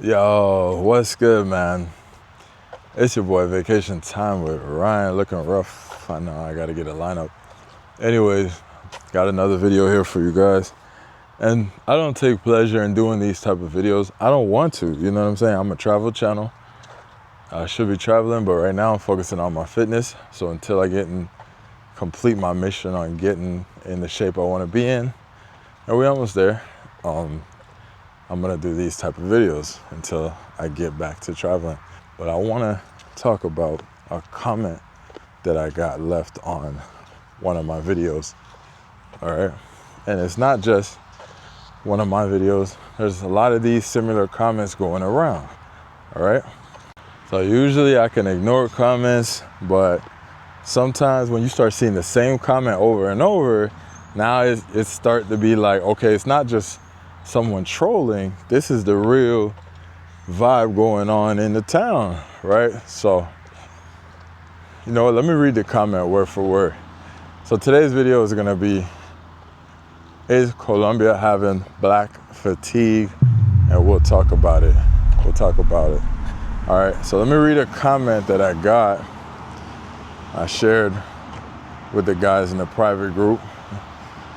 Yo, what's good, man? It's your boy Vacation Time with Ryan, looking rough. I know I gotta get a lineup. Anyways, got another video here for you guys. And I don't take pleasure in doing these type of videos. I don't want to, you know what I'm saying? I'm a travel channel. I should be traveling, but right now I'm focusing on my fitness. So until I complete my mission on getting in the shape I wanna be in, and we're almost there, I'm gonna do these type of videos until I get back to traveling. But I wanna talk about a comment that I got left on one of my videos, all right? And it's not just one of my videos. There's a lot of these similar comments going around, all right? So usually I can ignore comments, but sometimes when you start seeing the same comment over and over, now it's start to be like, okay, it's not just someone trolling, this is the real vibe going on in the town, right? So, you know what, let me read the comment word for word. So today's video is gonna be, is Colombia having black fatigue? And we'll talk about it. All right, so let me read a comment that I shared with the guys in the private group.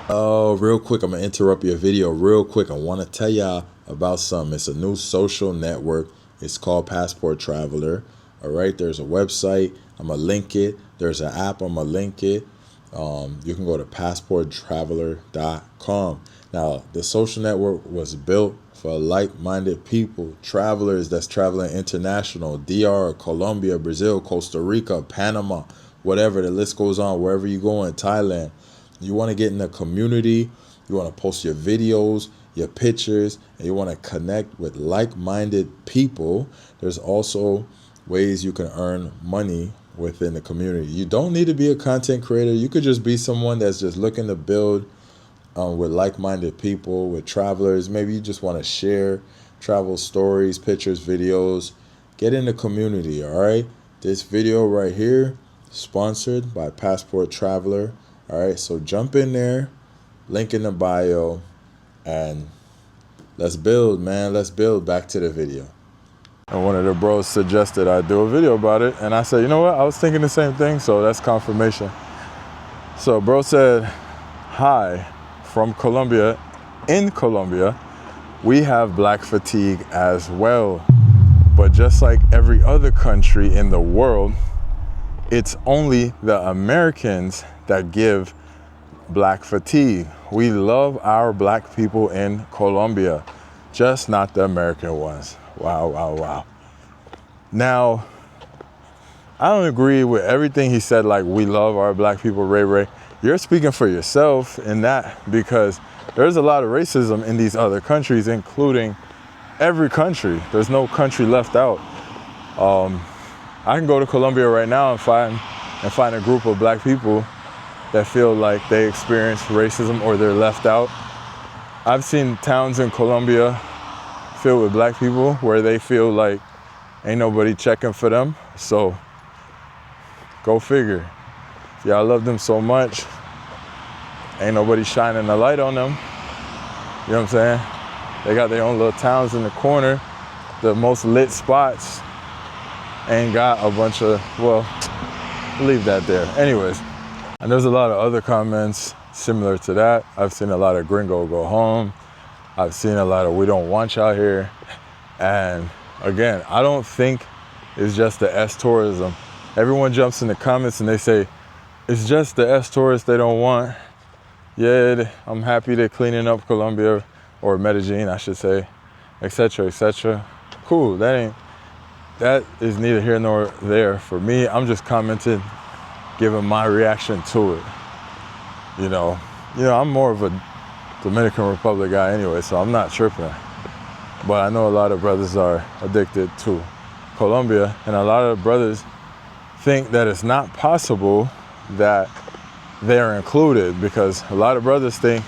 Oh, real quick, I'm gonna interrupt your video real quick. I wanna tell y'all about something. It's a new social network. It's called Passport Traveler. All right, there's a website. I'm gonna link it. There's an app. I'm gonna link it. You can go to passporttraveler.com. Now, the social network was built for like-minded people, travelers that's traveling international, DR, Colombia, Brazil, Costa Rica, Panama, whatever, the list goes on, wherever you go in Thailand. You want to get in the community, you want to post your videos, your pictures, and you want to connect with like-minded people. There's also ways you can earn money within the community. You don't need to be a content creator. You could just be someone that's just looking to build with like-minded people, with travelers. Maybe you just want to share travel stories, pictures, videos. Get in the community, all right? This video right here, sponsored by Passport Traveler. All right, so jump in there, link in the bio, and let's build, man. Let's build. Back to the video. And one of the bros suggested I do a video about it, and I said, you know what? I was thinking the same thing, so that's confirmation. So bro said, hi, from Colombia. In Colombia, we have black fatigue as well. But just like every other country in the world, it's only the Americans that give black fatigue. We love our black people in Colombia, just not the American ones. Wow, wow, wow. Now, I don't agree with everything he said, like we love our black people, Ray. You're speaking for yourself in that, because there's a lot of racism in these other countries, including every country. There's no country left out. I can go to Colombia right now and find a group of black people that feel like they experience racism or they're left out. I've seen towns in Colombia filled with black people where they feel like ain't nobody checking for them. So go figure. Y'all love them so much, ain't nobody shining a light on them. You know what I'm saying? They got their own little towns in the corner. The most lit spots ain't got a bunch of, well, leave that there. Anyways, and there's a lot of other comments similar to that. I've seen a lot of gringo go home. I've seen a lot of we don't want y'all here. And again, I don't think it's just the S tourism. Everyone jumps in the comments and they say, it's just the S tourists they don't want. Yeah, I'm happy they're cleaning up Colombia, or Medellin, I should say, etc., etc. Cool, that is neither here nor there for me. I'm just commenting, giving my reaction to it. You know, I'm more of a Dominican Republic guy anyway, so I'm not tripping. But I know a lot of brothers are addicted to Colombia, and a lot of brothers think that it's not possible that they're included, because a lot of brothers think,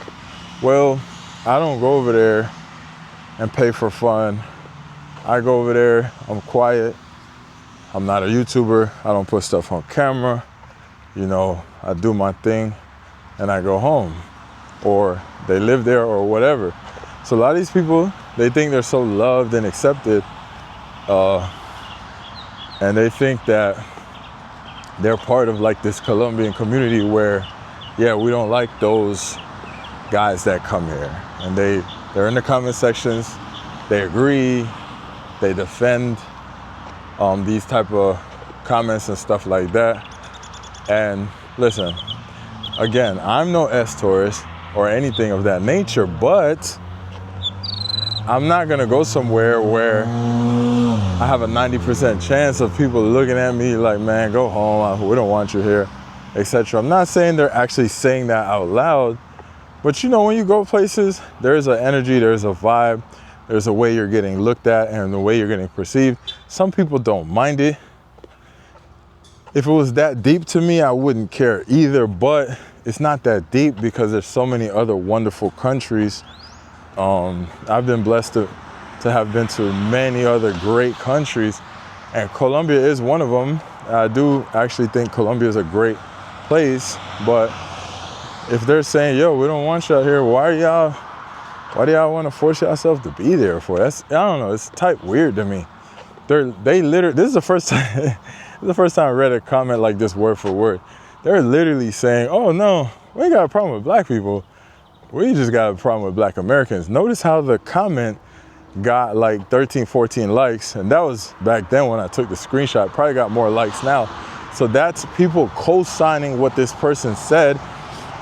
well, I don't go over there and pay for fun. I go over there, I'm quiet. I'm not a YouTuber. I don't put stuff on camera. You know, I do my thing and I go home, or they live there or whatever. So a lot of these people, They think they're so loved and accepted, and they think that they're part of like this Colombian community where, yeah, we don't like those guys that come here. And they're in the comment sections, they agree, they defend these type of comments and stuff like that. And listen, again, I'm no S-tourist or anything of that nature, but I'm not gonna go somewhere where I have a 90% chance of people looking at me like, man, go home, we don't want you here, etc. I'm not saying they're actually saying that out loud, but you know, when you go places, there's an energy, there's a vibe, there's a way you're getting looked at and the way you're getting perceived. Some people don't mind it. If it was that deep to me, I wouldn't care either, but it's not that deep because there's so many other wonderful countries. I've been blessed to have been to many other great countries, and Colombia is one of them. I do actually think Colombia is a great place, but if they're saying, yo, we don't want y'all here, why do y'all want to force yourself to be there for? I don't know, it's type weird to me. They literally, this is the first time I read a comment like this word for word. They're literally saying, oh no, we ain't got a problem with black people. We just got a problem with black Americans. Notice how the comment got like 13, 14 likes. And that was back then when I took the screenshot. Probably got more likes now. So that's people co-signing what this person said.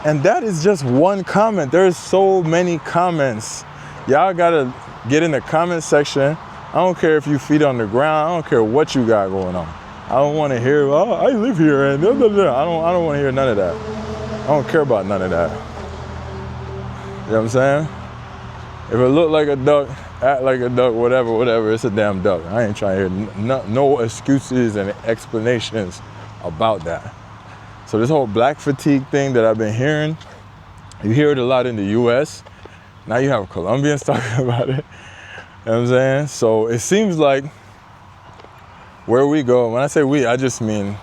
And that is just one comment. There's so many comments. Y'all gotta get in the comment section. I don't care if you feet on the ground. I don't care what you got going on. I don't want to hear, oh, I live here and blah, blah, blah. I don't want to hear none of that. I don't care about none of that. You know what I'm saying? If it look like a duck, act like a duck, whatever, it's a damn duck. I ain't trying to hear no excuses and explanations about that. So this whole black fatigue thing that I've been hearing, you hear it a lot in the US. Now you have Colombians talking about it. You know what I'm saying? So it seems like where we go, when I say we, I just mean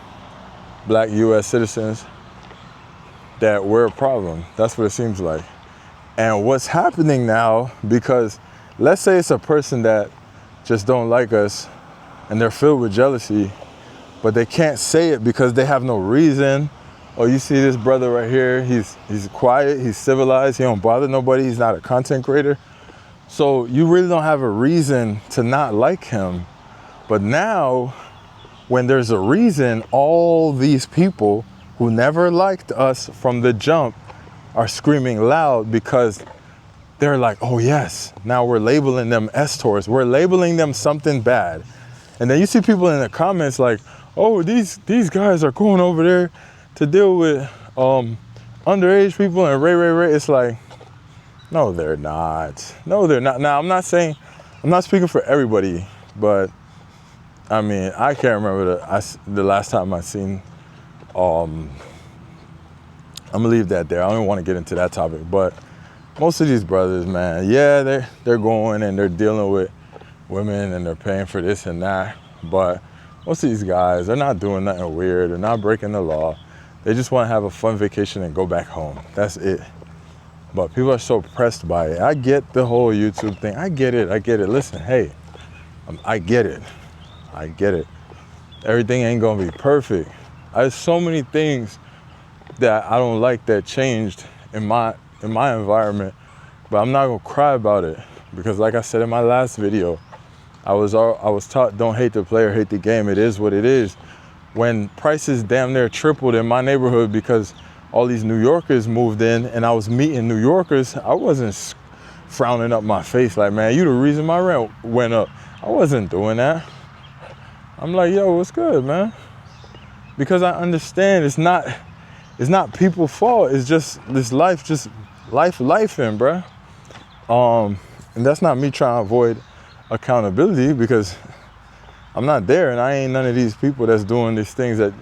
black US citizens, that we're a problem. That's what it seems like. And what's happening now, because let's say it's a person that just don't like us and they're filled with jealousy, but they can't say it because they have no reason. Oh, you see this brother right here, he's quiet, he's civilized, he don't bother nobody, he's not a content creator. So you really don't have a reason to not like him. But now, when there's a reason, all these people who never liked us from the jump are screaming loud because they're like, oh yes, now we're labeling them S-tourists. We're labeling them something bad. And then you see people in the comments like, oh, these guys are going over there to deal with underage people and ray. It's like, no, they're not. No, they're not. Now, I'm not speaking for everybody, but I mean, I can't remember the last time I seen, I'm gonna leave that there. I don't even want to get into that topic, but most of these brothers, man, yeah, they're going and they're dealing with women and they're paying for this and that, but most of these guys, they're not doing nothing weird. They're not breaking the law. They just want to have a fun vacation and go back home. That's it. But people are so pressed by it. I get the whole YouTube thing. I get it. Listen, hey, I get it. Everything ain't gonna be perfect. There's so many things that I don't like that changed in my environment, but I'm not gonna cry about it because, like I said in my last video, I was taught don't hate the player, hate the game. It is what it is. When prices damn near tripled in my neighborhood because all these New Yorkers moved in and I was meeting New Yorkers, I wasn't frowning up my face like, man, you the reason my rent went up. I wasn't doing that. I'm like, yo, what's good, man? Because I understand it's not people's fault. It's just this life, lifing, bruh. And that's not me trying to avoid accountability because I'm not there and I ain't none of these people that's doing these things that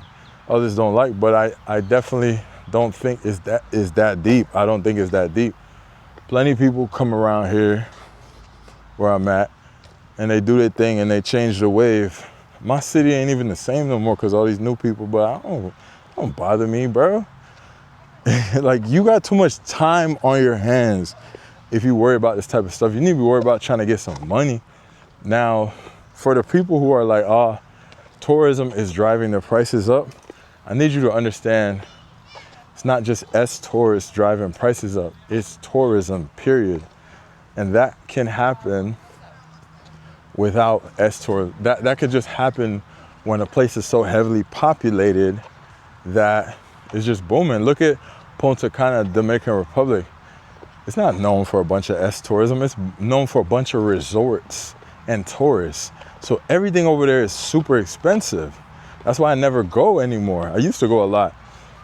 others don't like, but I definitely don't think it's that deep. I don't think it's that deep. Plenty of people come around here where I'm at and they do their thing and they change the wave. My city ain't even the same no more because all these new people, but don't bother me, bro. Like, you got too much time on your hands. if you worry about this type of stuff, you need to be worried about trying to get some money. Now, for the people who are like, tourism is driving the prices up, I need you to understand it's not just tourists driving prices up, it's tourism, period. And that can happen without tourism. That could just happen when a place is so heavily populated that it's just booming. Look at Punta Cana, Dominican Republic. It's not known for a bunch of tourism. It's known for a bunch of resorts and tourists. So everything over there is super expensive. That's why I never go anymore. I used to go a lot.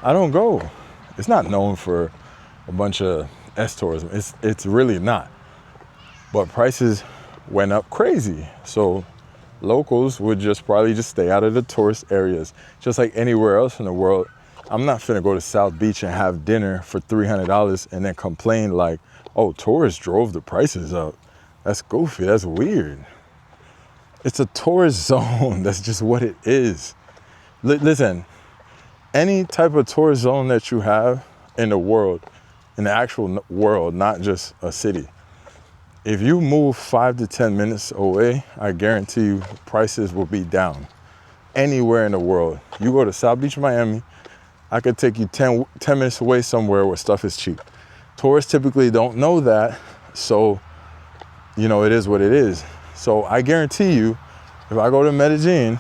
I don't go. It's not known for a bunch of tourism. It's really not. But prices went up crazy. So locals would probably stay out of the tourist areas. Just like anywhere else in the world. I'm not finna go to South Beach and have dinner for $300 and then complain like, oh, tourists drove the prices up. That's goofy, that's weird. It's a tourist zone, that's just what it is. Listen, any type of tourist zone that you have in the world, in the actual world, not just a city, if you move 5 to 10 minutes away, I guarantee you prices will be down. Anywhere in the world. You go to South Beach, Miami, I could take you 10 minutes away somewhere where stuff is cheap. Tourists typically don't know that, so, it is what it is. So I guarantee you, if I go to Medellin,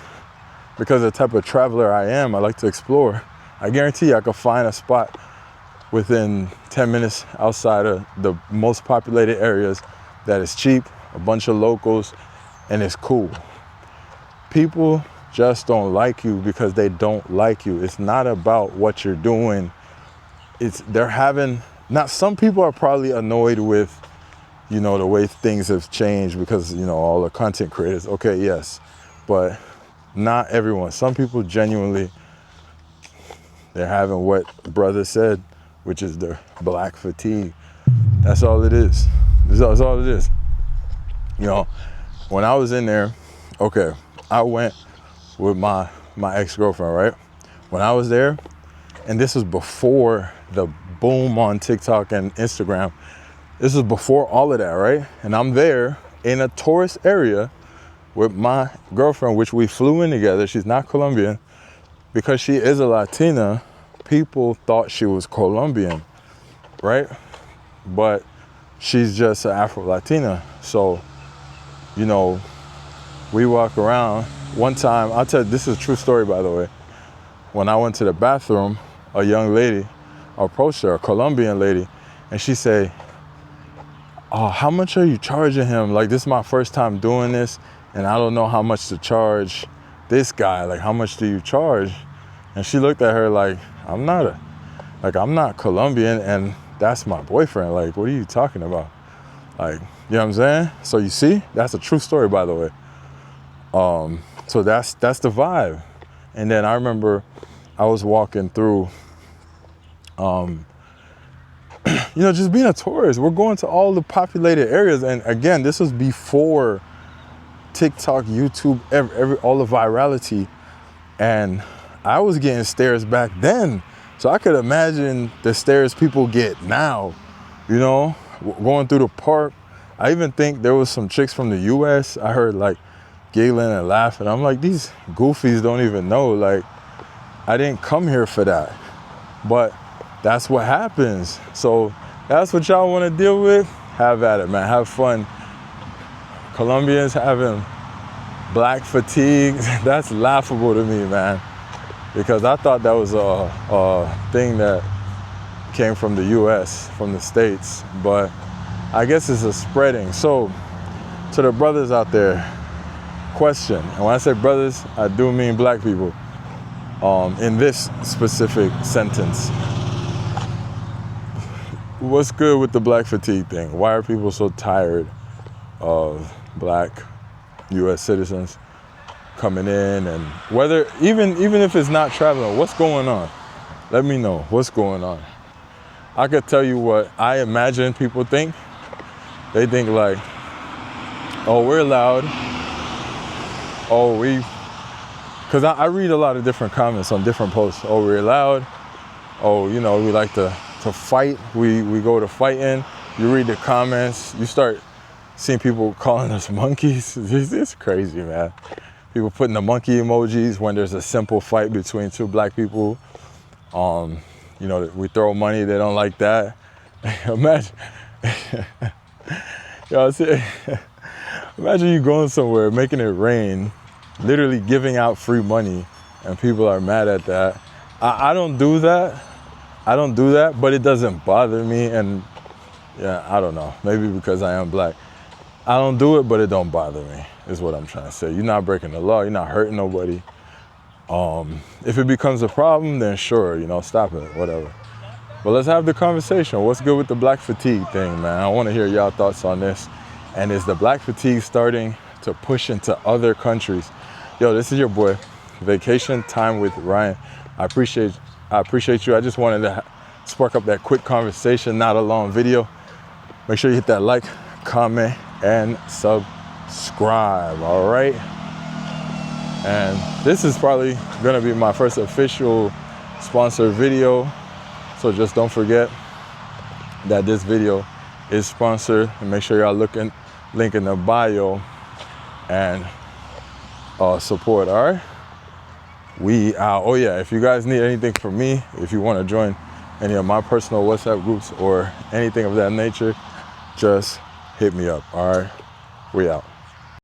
because of the type of traveler I am, I like to explore, I guarantee you I could find a spot within 10 minutes outside of the most populated areas that is cheap, a bunch of locals, and it's cool. People just don't like you because they don't like you. It's not about what you're doing. Some people are probably annoyed with, the way things have changed because, all the content creators. Okay, yes, but not everyone. Some people genuinely, they're having what brother said, which is the black fatigue. That's all it is. That's all it is. When I was in there, okay, I went with my ex-girlfriend, right? When I was there, and this was before the boom on TikTok and Instagram. This was before all of that, right? And I'm there in a tourist area with my girlfriend, which we flew in together. She's not Colombian. Because she is a Latina, people thought she was Colombian, right? But she's just an Afro-Latina. So, we walk around. One time, I'll tell you, this is a true story, by the way. When I went to the bathroom, a young lady approached her, a Colombian lady, and she said, oh, how much are you charging him? Like, this is my first time doing this, and I don't know how much to charge this guy. Like, how much do you charge? And she looked at her like, I'm not Colombian, and that's my boyfriend. Like, what are you talking about? Like, you know what I'm saying? So you see, that's a true story, by the way. So that's the vibe. And then I remember I was walking through, just being a tourist. We're going to all the populated areas. And again, this was before TikTok, YouTube, all the virality. And I was getting stares back then. So I could imagine the stares people get now, going through the park. I even think there was some chicks from the US. I heard like giggling and laughing. I'm like, these goofies don't even know. Like, I didn't come here for that. But that's what happens. So that's what y'all want to deal with. Have at it, man. Have fun. Colombians having black fatigue. That's laughable to me, man. Because I thought that was a thing that came from the US, from the States. But I guess it's a spreading. So to the brothers out there, question. And when I say brothers, I do mean black people. In this specific sentence. What's good with the black fatigue thing? Why are people so tired of black US citizens coming in? And whether, even if it's not traveling, what's going on? Let me know what's going on. I could tell you what I imagine people think. They think like, oh, we're loud. Oh, because I read a lot of different comments on different posts. Oh, we're loud. Oh, we like to fight. We go to fighting. you read the comments, you start seeing people calling us monkeys. It's crazy, man. People putting the monkey emojis when there's a simple fight between two black people. You know, we throw money, they don't like that. Imagine, yo, imagine you going somewhere, making it rain, literally giving out free money, and people are mad at that. I don't do that. I don't do that, but it doesn't bother me. And yeah, I don't know, maybe because I am black. I don't do it, but it don't bother me, is what I'm trying to say. You're not breaking the law, you're not hurting nobody. If it becomes a problem, then sure, you know, stop it, whatever. But let's have the conversation. What's good with the black fatigue thing, man? I want to hear y'all thoughts on this. And is the black fatigue starting to push into other countries? Yo, this is your boy, Vacation Time with Ryan. I appreciate you. I just wanted to spark up that quick conversation, not a long video. Make sure you hit that like, comment, and subscribe, all right? And this is probably gonna be my first official sponsored video. So just don't forget that this video is sponsored, and make sure y'all link in the bio and support, all right? We out. Oh yeah, if you guys need anything from me, if you wanna join any of my personal WhatsApp groups or anything of that nature, just hit me up, all right? We out.